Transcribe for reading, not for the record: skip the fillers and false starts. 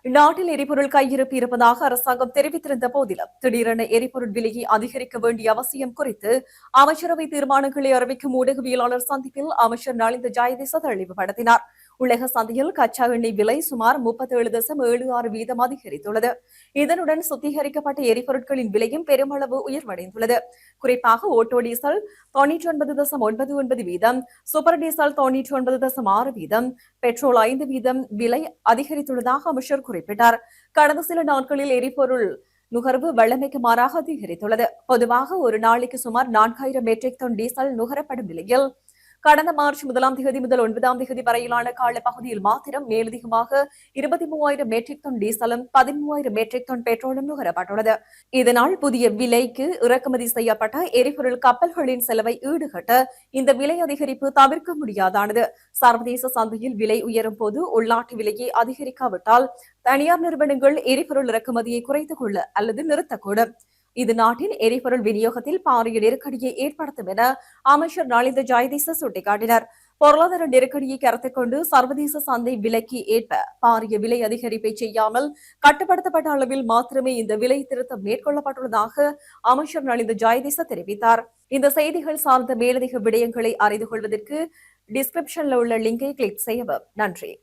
நாட்டில் எரிபொருள் கையிருப்பு இருப்பதாக அரசாங்கம் தெரிவித்திருந்த போதிலும் திடீரென எரிபொருள் விலையை அதிகரிக்க வேண்டிய அவசியம் குறித்து அமைச்சரவை தீர்மானங்களை அறிவிக்கும் ஊடகவியலாளர் சந்திப்பில் அமைச்சர் நலிந்த ஜெயதிச தெளிவுபடுத்தினார். உலக சந்தையில் கச்சா எண்ணெய் விலை சுமார் 37.76% அதிகரித்துள்ளது. இதனுடன் சுத்திகரிக்கப்பட்ட எரிபொருட்களின் விலையும் பெருமளவு உயர்வடைந்துள்ளது. குறிப்பாக auto diesel 99.99%, super diesel 99.6%, petrol 5% விலை அதிகரித்துள்ளதாக அமைச்சர் குறிப்பிட்டார். கடந்த சில நாட்களில் எரிபொருள் நுகர்வு வழமைக்கு மாறாக அதிகரித்துள்ளது. பொதுவாக ஒரு நாளைக்கு சுமார் 4000 மெட்ரிக் டன் டீசல் நுகரப்படும் நிலையில் கடந்த மார்ச் 1 முதல் 9 வரையிலான காலப்பகுதியில் மாத்திரம் மேலதிகமாக 23,000 மெட்ரிக் டன் டீசலும் 13,000 மெட்ரிக் டன் பெட்ரோலும் நுகரப்பட்டுள்ளது. இதனால் புதிய விலைக்கு இறக்குமதி செய்யப்பட்ட எரிபொருள் கப்பல்களின் செலவை ஈடுகட்ட இந்த விலை அதிகரிப்பு தவிர்க்க முடியாதானது. சர்வதேச சந்தையில் விலை உயரும் போது உள்நாட்டு விலையை அதிகரிக்காவிட்டால் தனியார் நிறுவனங்கள் எரிபொருள் இறக்குமதியை குறைத்துக் கொள்ள அல்லது நிறுத்தக்கூடும். இது நாட்டின் எரிபொருள் விநியோகத்தில் பாரிய நெருக்கடியை ஏற்படுத்தும் என அமைச்சர் நலிந்த ஜெயதிச சுட்டிக்காட்டினார். பொருளாதார நெருக்கடியை கருத்தில் கொண்டு சர்வதேச சந்தை விலைக்கு ஏற்ப பாரிய விலை அதிகரிப்பை செய்யாமல் கட்டுப்படுத்தப்பட்ட அளவில் மாத்திரமே இந்த விலை திருத்தம் மேற்கொள்ளப்பட்டுள்ளதாக அமைச்சர் நலிந்த ஜெயதிச தெரிவித்தார். இந்த செய்திகள் சார்ந்த மேலதிக விடயங்களை அறிந்து கொள்வதற்கு டிஸ்கிரிப்ஷனில் உள்ள லிங்கை கிளிக் செய்யவும். நன்றி.